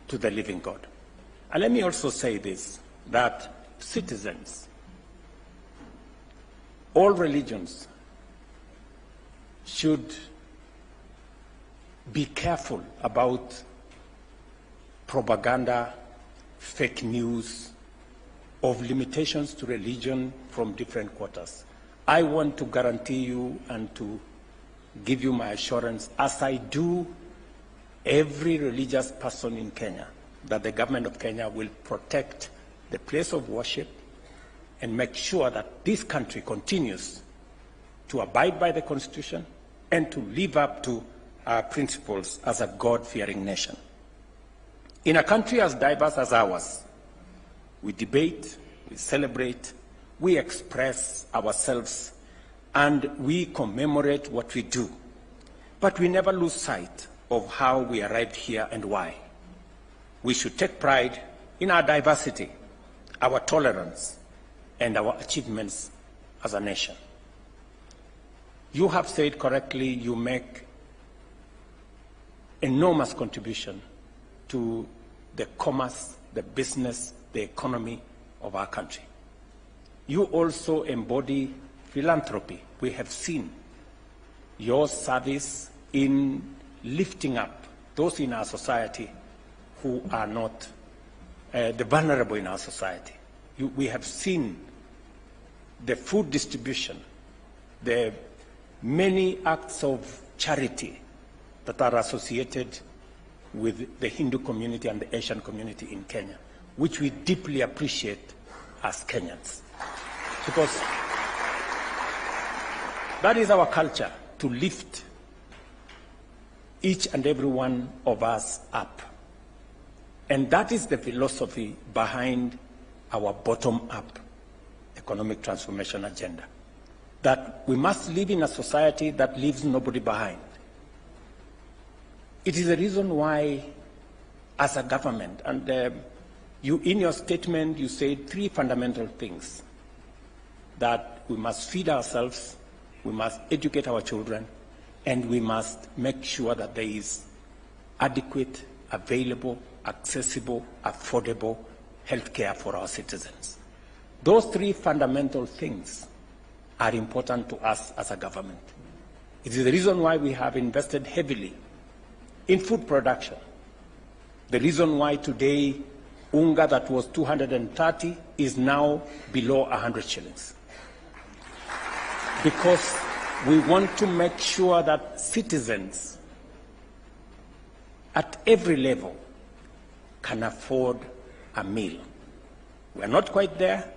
to the living God. And let me also say this, that citizens, all religions, should be careful about propaganda, fake news, of limitations to religion from different quarters. I want to guarantee you and to give you my assurance, as I do every religious person in Kenya, that the government of Kenya will protect the place of worship and make sure that this country continues to abide by the Constitution and to live up to our principles as a God-fearing nation. In a country as diverse as ours, we debate, we celebrate, we express ourselves, and we commemorate what we do. But we never lose sight of how we arrived here and why. We should take pride in our diversity, our tolerance, and our achievements as a nation. You have said correctly, you make enormous contribution to the commerce, the business, the economy of our country. You also embody philanthropy. We have seen your service in lifting up those in our society who are not the vulnerable in our society. We have seen the food distribution, the many acts of charity that are associated with the Hindu community and the Asian community in Kenya, which we deeply appreciate as Kenyans. Because that is our culture, to lift each and every one of us up. And that is the philosophy behind our bottom-up economic transformation agenda, that we must live in a society that leaves nobody behind. It is the reason why, as a government, and you, in your statement, you said three fundamental things: that we must feed ourselves, we must educate our children, and we must make sure that there is adequate, available, accessible, affordable health care for our citizens. Those three fundamental things are important to us as a government. It is the reason why we have invested heavily in food production. The reason why today unga that was 230 is now below 100 shillings. Because we want to make sure that citizens at every level can afford a meal. We are not quite there,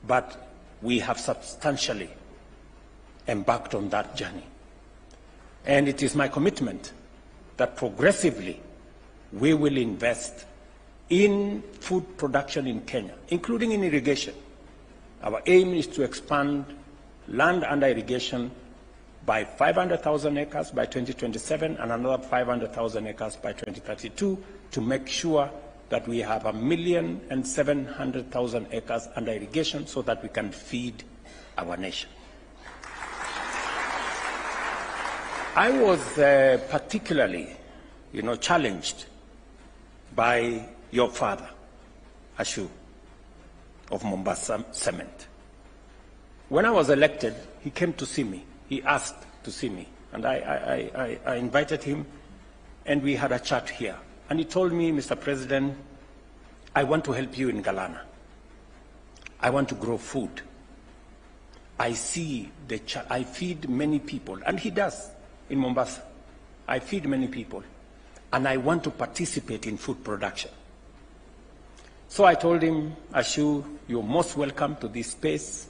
but we have substantially embarked on that journey. And it is my commitment that progressively we will invest in food production in Kenya, including in irrigation. Our aim is to expand land under irrigation by 500,000 acres by 2027 and another 500,000 acres by 2032 to make sure that we have 1,700,000 acres under irrigation so that we can feed our nation. I was particularly, challenged by your father, Ashu, of Mombasa Cement. When I was elected, he came to see me. He asked to see me, and I invited him, and we had a chat here. And he told me, Mr. President, I want to help you in Galana. I want to grow food. I see I feed many people, and he does in Mombasa. I feed many people, and I want to participate in food production. So I told him, Ashu, you're most welcome to this space.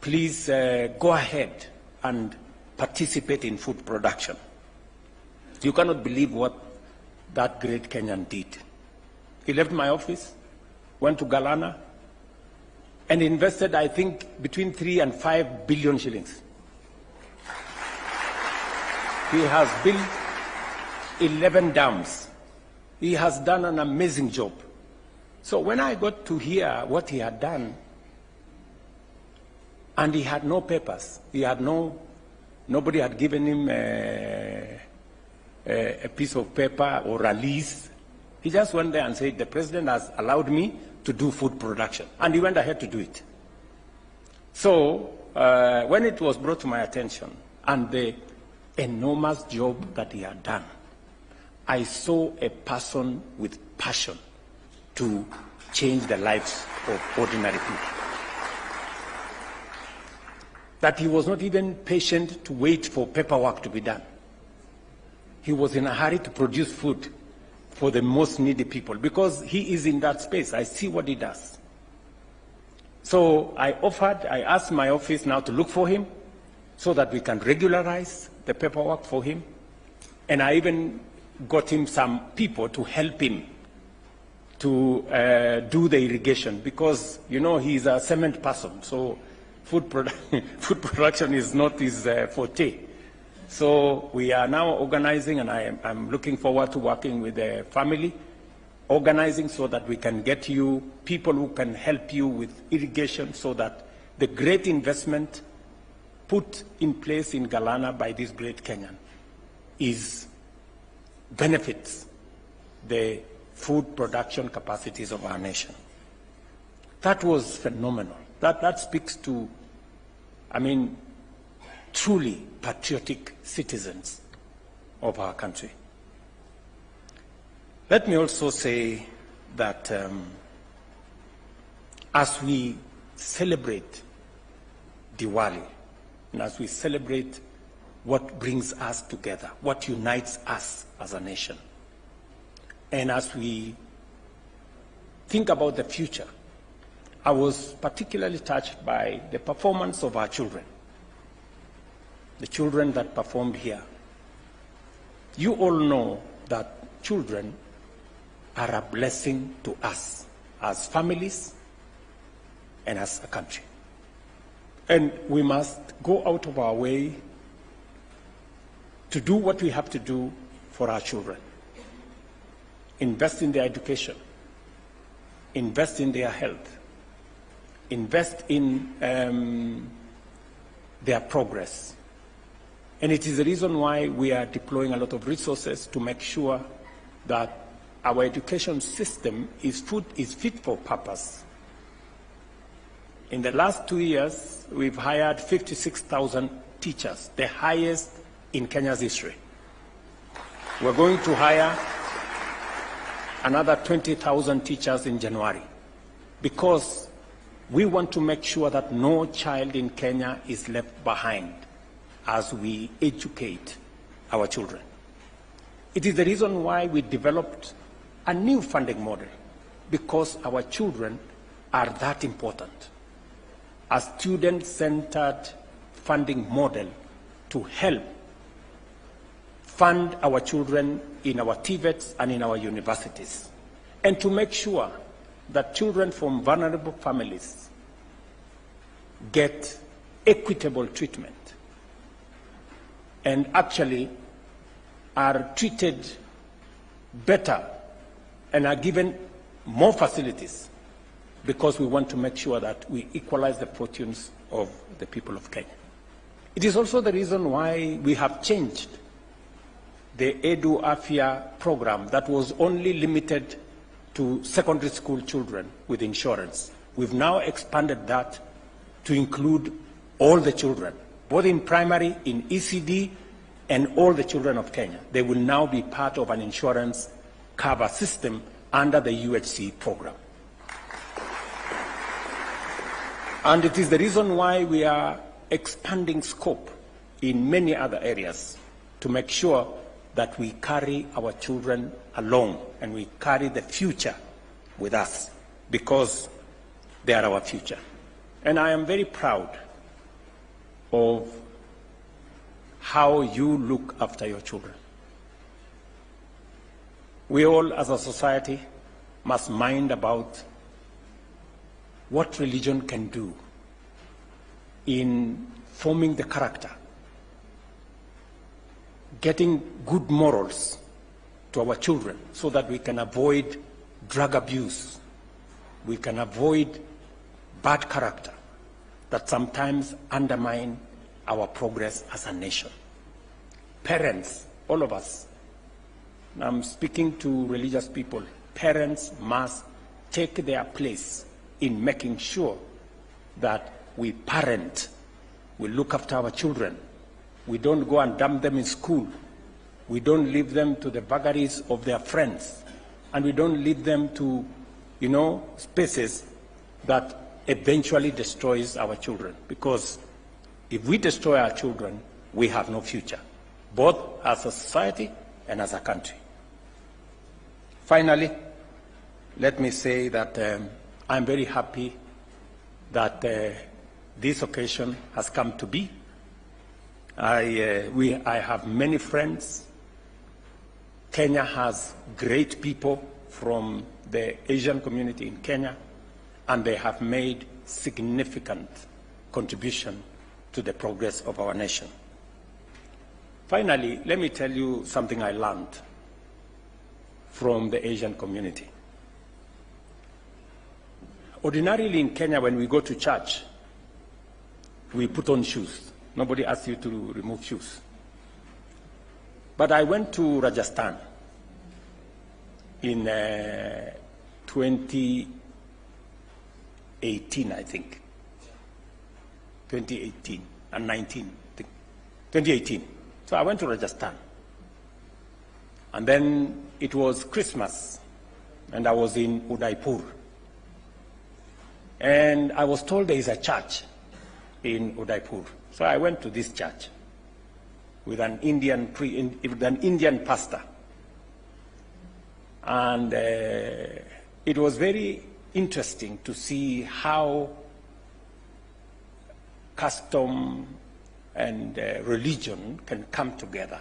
Please go ahead and participate in food production. You cannot believe what that great Kenyan did. He left my office, went to Galana, and invested, I think, between 3 and 5 billion shillings. He has built 11 dams. He has done an amazing job. So when I got to hear what he had done, and he had no papers, nobody had given him a piece of paper or a lease, He just went there and said, the president has allowed me to do food production. And he went ahead to do it. So when it was brought to my attention and the enormous job that he had done, I saw a person with passion to change the lives of ordinary people. That he was not even patient to wait for paperwork to be done. He was in a hurry to produce food for the most needy people because he is in that space. I see what he does. So I asked my office now to look for him so that we can regularize the paperwork for him. And I even got him some people to help him to do the irrigation because, you know, he's a cement person. So food production is not his forte. So we are now organizing, and I'm looking forward to working with the family, organizing so that we can get you people who can help you with irrigation so that the great investment put in place in Galana by this great Kenyan benefits the food production capacities of our nation. That was phenomenal. That speaks to, I mean, truly patriotic citizens of our country. Let me also say that as we celebrate Diwali, and as we celebrate what brings us together, what unites us as a nation, and as we think about the future, I was particularly touched by the performance of our children, the children that performed here. You all know that children are a blessing to us as families and as a country. And we must go out of our way to do what we have to do for our children. Invest in their education, invest in their health, invest in their progress. And it is the reason why we are deploying a lot of resources to make sure that our education system is fit for purpose. In the last 2 years, we've hired 56,000 teachers, the highest in Kenya's history. We're going to hire another 20,000 teachers in January because we want to make sure that no child in Kenya is left behind as we educate our children. It is the reason why we developed a new funding model, because our children are that important. A student-centered funding model to help fund our children in our TVETs and in our universities, and to make sure that children from vulnerable families get equitable treatment and actually are treated better and are given more facilities, because we want to make sure that we equalize the fortunes of the people of Kenya. It is also the reason why we have changed the Edu Afya program that was only limited to secondary school children with insurance. We've now expanded that to include all the children, both in primary, in ECD, and all the children of Kenya. They will now be part of an insurance cover system under the UHC program. And it is the reason why we are expanding scope in many other areas to make sure that we carry our children along and we carry the future with us, because they are our future. And I am very proud of how you look after your children. We all as a society must mind about what religion can do in forming the character, getting good morals to our children so that we can avoid drug abuse, we can avoid bad character that sometimes undermine our progress as a nation. Parents, all of us, I'm speaking to religious people. Parents must take their place in making sure that we parent, we look after our children. We don't go and dump them in school. We don't leave them to the vagaries of their friends. And we don't leave them to, spaces that eventually destroys our children. Because if we destroy our children, we have no future, both as a society and as a country. Finally, let me say that I'm very happy that this occasion has come to be. I have many friends. Kenya has great people from the Asian community in Kenya, and they have made significant contribution to the progress of our nation. Finally, let me tell you something I learned from the Asian community. Ordinarily in Kenya, when we go to church, we put on shoes. Nobody asks you to remove shoes. But I went to Rajasthan in 2018, I think. 2018 and 19, I think. 2018. So I went to Rajasthan. And then it was Christmas, and I was in Udaipur. And I was told there is a church in Udaipur. So I went to this church with an Indian pastor. And it was very interesting to see how custom and religion can come together.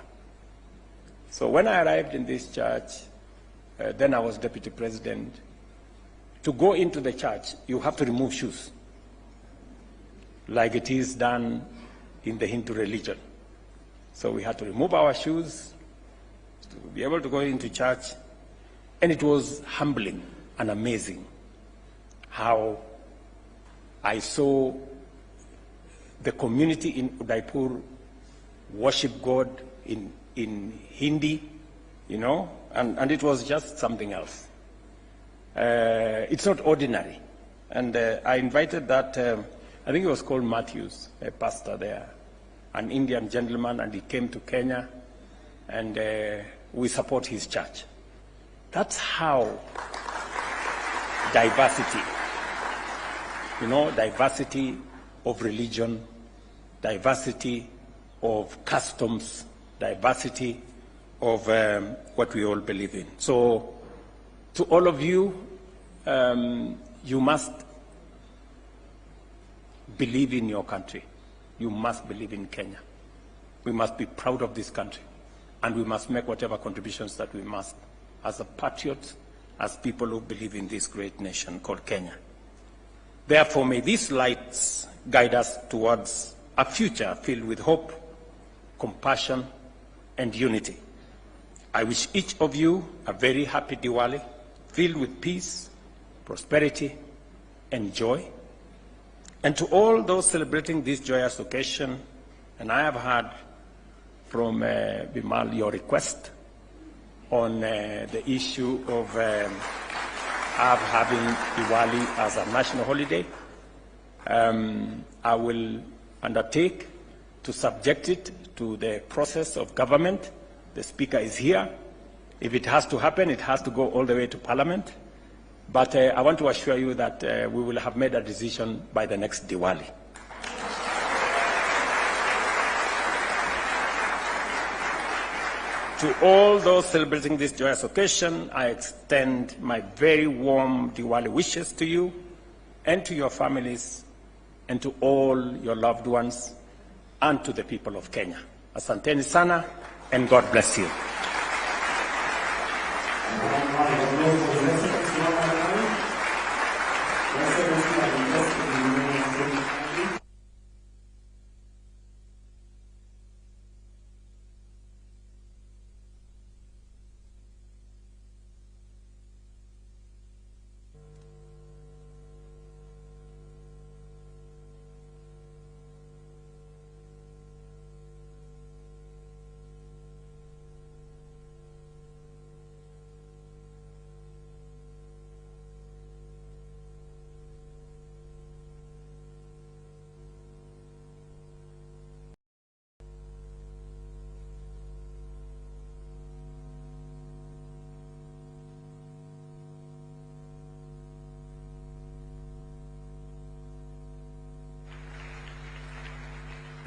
So when I arrived in this church, then I was deputy president. To go into the church, you have to remove shoes, like it is done in the Hindu religion. So we had to remove our shoes to be able to go into church. And it was humbling and amazing how I saw the community in Udaipur worship God in Hindi, and it was just something else. It's not ordinary. And I invited that, I think it was called Matthews, a pastor there, an Indian gentleman, and he came to Kenya, and we support his church. That's how diversity, diversity of religion, diversity of customs, diversity of what we all believe in. So to all of you, you must believe in your country. You must believe in Kenya. We must be proud of this country, and we must make whatever contributions that we must as a patriot, as people who believe in this great nation called Kenya. Therefore, may these lights guide us towards a future filled with hope, compassion, and unity. I wish each of you a very happy Diwali, filled with peace, prosperity, and joy. And to all those celebrating this joyous occasion, and I have heard from Bimal your request on the issue of having Diwali as a national holiday. I will undertake to subject it to the process of government. The Speaker is here. If it has to happen, it has to go all the way to Parliament. But I want to assure you that we will have made a decision by the next Diwali. To all those celebrating this joyous occasion, I extend my very warm Diwali wishes to you and to your families and to all your loved ones and to the people of Kenya. Asanteni sana, and God bless you.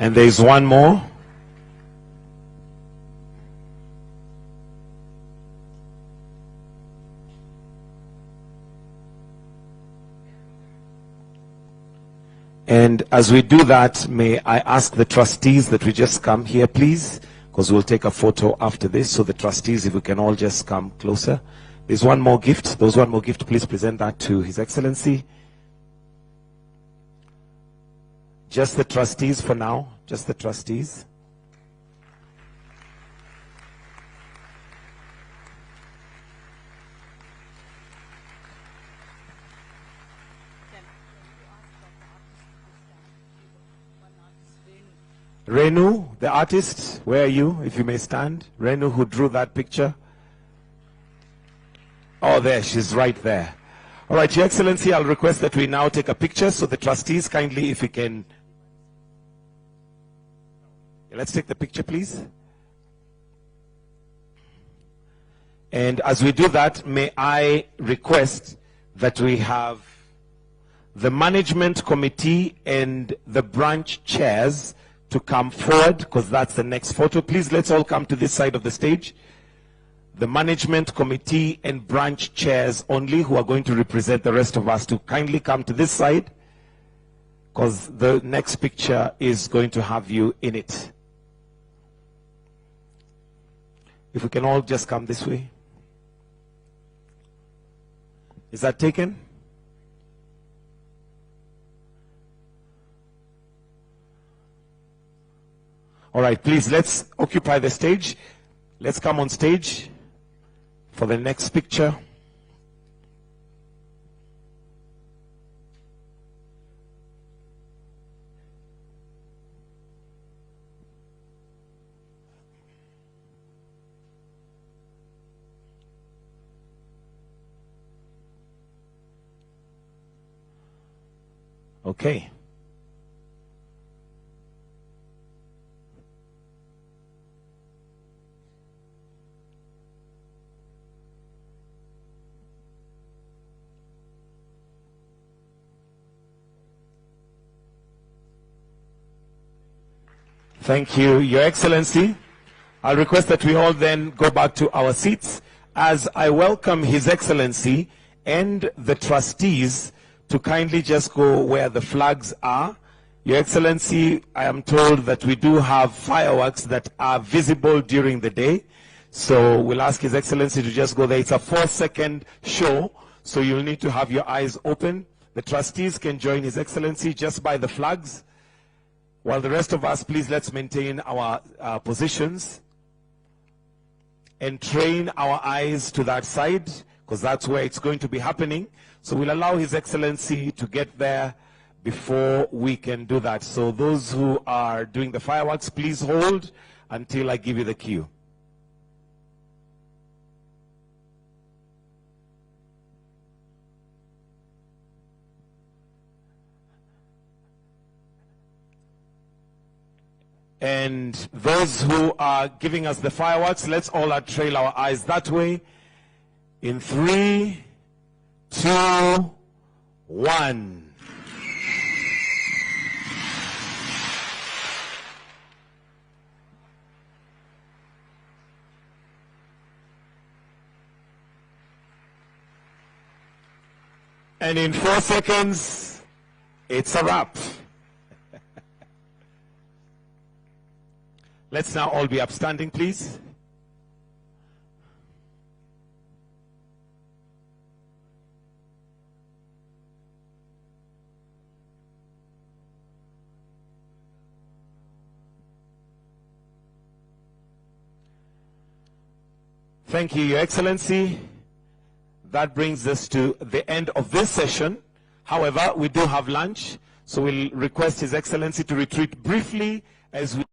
And there is one more. And as we do that, may I ask the trustees that we just come here, please, because we'll take a photo after this. So the trustees, if we can all just come closer. There's one more gift. There's one more gift. Please present that to His Excellency. Just the trustees for now. Just the trustees. Renu, the artist, where are you, if you may stand? Renu, who drew that picture. Oh, there, she's right there. All right, Your Excellency, I'll request that we now take a picture. So the trustees, kindly, if we can. Let's take the picture, please. And as we do that, may I request that we have the management committee and the branch chairs to come forward, because that's the next photo. Please, let's all come to this side of the stage. The management committee and branch chairs only, who are going to represent the rest of us, to kindly come to this side, because the next picture is going to have you in it. If we can all just come this way. Is that taken? All right, please, let's occupy the stage. Let's come on stage for the next picture. Okay. Thank you, Your Excellency. I'll request that we all then go back to our seats as I welcome His Excellency and the trustees to kindly just go where the flags are. Your Excellency, I am told that we do have fireworks that are visible during the day. So we'll ask His Excellency to just go there. It's a 4-second show, so you'll need to have your eyes open. The trustees can join His Excellency just by the flags. While the rest of us, please, let's maintain our positions and train our eyes to that side, because that's where it's going to be happening. So we'll allow His Excellency to get there before we can do that. So those who are doing the fireworks, please hold until I give you the cue. And those who are giving us the fireworks, let's all trail our eyes that way. In 3, 2, 1. And in 4 seconds, it's a wrap. Let's now all be upstanding, please. Thank you, Your Excellency. That brings us to the end of this session. However, we do have lunch, so we'll request His Excellency to retreat briefly as we